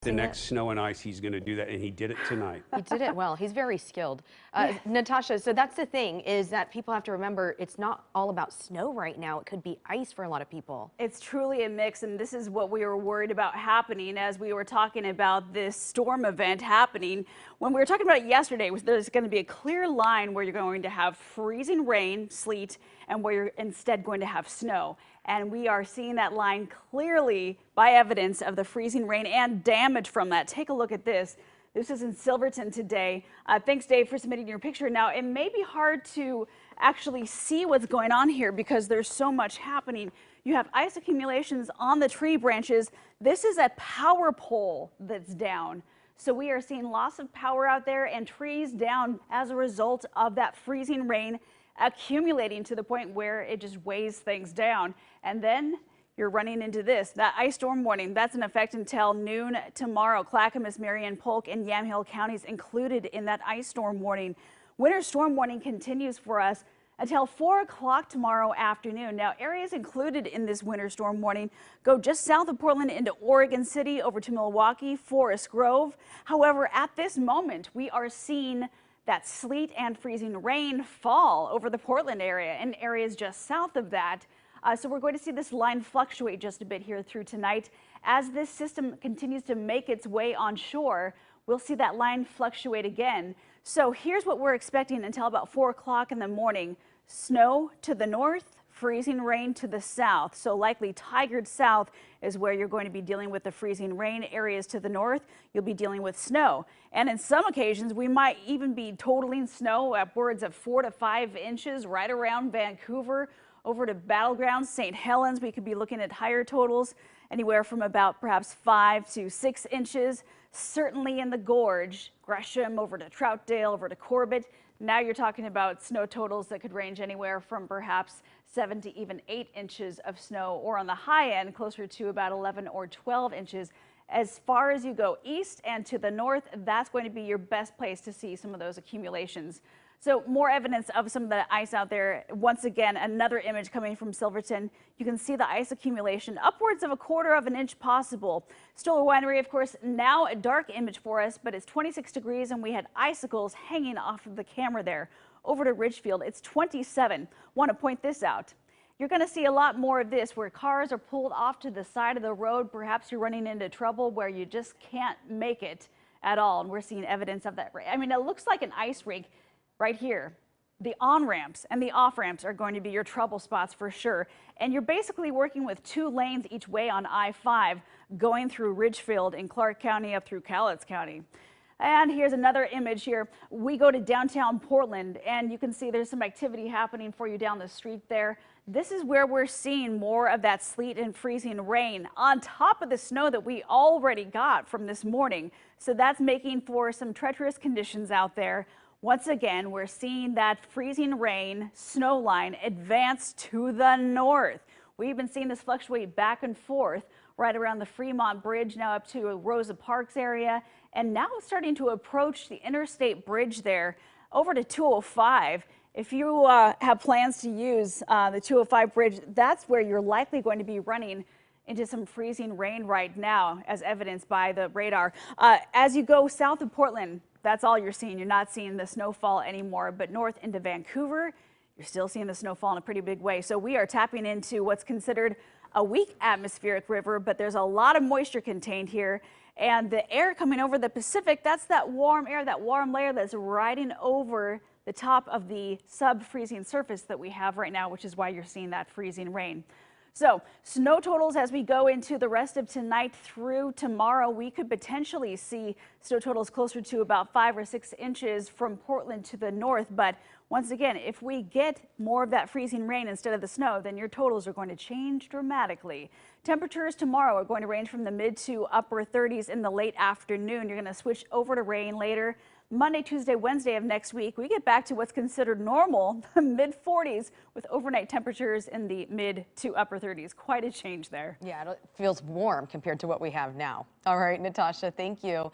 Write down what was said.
The next snow and ice, he's going to do that, and he did it tonight. He did it well. He's very skilled. Natasha, so that's the thing, is that people have to remember it's not all about snow right now. It could be ice for a lot of people. It's truly a mix, and this is what we were worried about happening as we were talking about this storm event happening. When we were talking about it yesterday, there's going to be a clear line where you're going to have freezing rain, sleet, and where you're instead going to have snow. And we are seeing that line clearly by evidence of the freezing rain and damage from that. Take a look at this. This is in Silverton today. Thanks, Dave, for submitting your picture. Now, it may be hard to actually see what's going on here because there's so much happening. You have ice accumulations on the tree branches. This is a power pole that's down. So we are seeing loss of power out there and trees down as a result of that freezing rain accumulating to the point where it just weighs things down. And then you're running into this. That ice storm warning, that's in effect until noon tomorrow. Clackamas, Marion, Polk, and Yamhill counties included in that ice storm warning. Winter storm warning continues for us until 4 o'clock tomorrow afternoon. Now, areas included in this winter storm warning go just south of Portland into Oregon City, over to Milwaukee, Forest Grove. However, at this moment, we are seeing that sleet and freezing rain fall over the Portland area and areas just south of that. So we're going to see this line fluctuate just a bit here through tonight. As this system continues to make its way onshore, we'll see that line fluctuate again. So here's what we're expecting until about 4 o'clock in the morning. Snow to the north, freezing rain to the south. So likely Tigard South is where you're going to be dealing with the freezing rain. Areas to the north, you'll be dealing with snow. And in some occasions, we might even be totaling snow upwards of 4 to 5 inches right around Vancouver. Over to Battleground, St. Helens, we could be looking at higher totals, anywhere from about perhaps 5 to 6 inches. Certainly in the Gorge, Gresham over to Troutdale, over to Corbett. Now you're talking about snow totals that could range anywhere from perhaps 7 to even 8 inches of snow, or on the high end, closer to about 11 or 12 inches. As far as you go east and to the north, that's going to be your best place to see some of those accumulations. So more evidence of some of the ice out there. Once again, another image coming from Silverton. You can see the ice accumulation upwards of 1/4 of an inch possible. Stoller Winery, of course, now a dark image for us, but it's 26 degrees and we had icicles hanging off of the camera there. Over to Ridgefield, it's 27. Want to point this out. You're going to see a lot more of this where cars are pulled off to the side of the road. Perhaps you're running into trouble where you just can't make it at all. And we're seeing evidence of that. I mean, it looks like an ice rink. Right here, the on-ramps and the off-ramps are going to be your trouble spots for sure. And you're basically working with 2 lanes each way on I-5 going through Ridgefield in Clark County up through Cowlitz County. And here's another image here. We go to downtown Portland and you can see there's some activity happening for you down the street there. This is where we're seeing more of that sleet and freezing rain on top of the snow that we already got from this morning. So that's making for some treacherous conditions out there. Once again, we're seeing that freezing rain snow line advance to the north. We've been seeing this fluctuate back and forth right around the Fremont Bridge, now up to Rosa Parks area, and now it's starting to approach the interstate bridge there over to 205. If you have plans to use the 205 bridge, that's where you're likely going to be running into some freezing rain right now, as evidenced by the radar. As you go south of Portland, that's all you're seeing. You're not seeing the snowfall anymore, but north into Vancouver, you're still seeing the snowfall in a pretty big way. So we are tapping into what's considered a weak atmospheric river, but there's a lot of moisture contained here. And the air coming over the Pacific, that's that warm air, that warm layer that's riding over the top of the sub-freezing surface that we have right now, which is why you're seeing that freezing rain. So snow totals as we go into the rest of tonight through tomorrow, we could potentially see snow totals closer to about 5 or 6 inches from Portland to the north. But once again, if we get more of that freezing rain instead of the snow, then your totals are going to change dramatically. Temperatures tomorrow are going to range from the mid to upper 30s in the late afternoon. You're going to switch over to rain later. Monday, Tuesday, Wednesday of next week, we get back to what's considered normal, the mid 40s, with overnight temperatures in the mid to upper 30s. Quite a change there. Yeah, it feels warm compared to what we have now. All right, Natasha, thank you.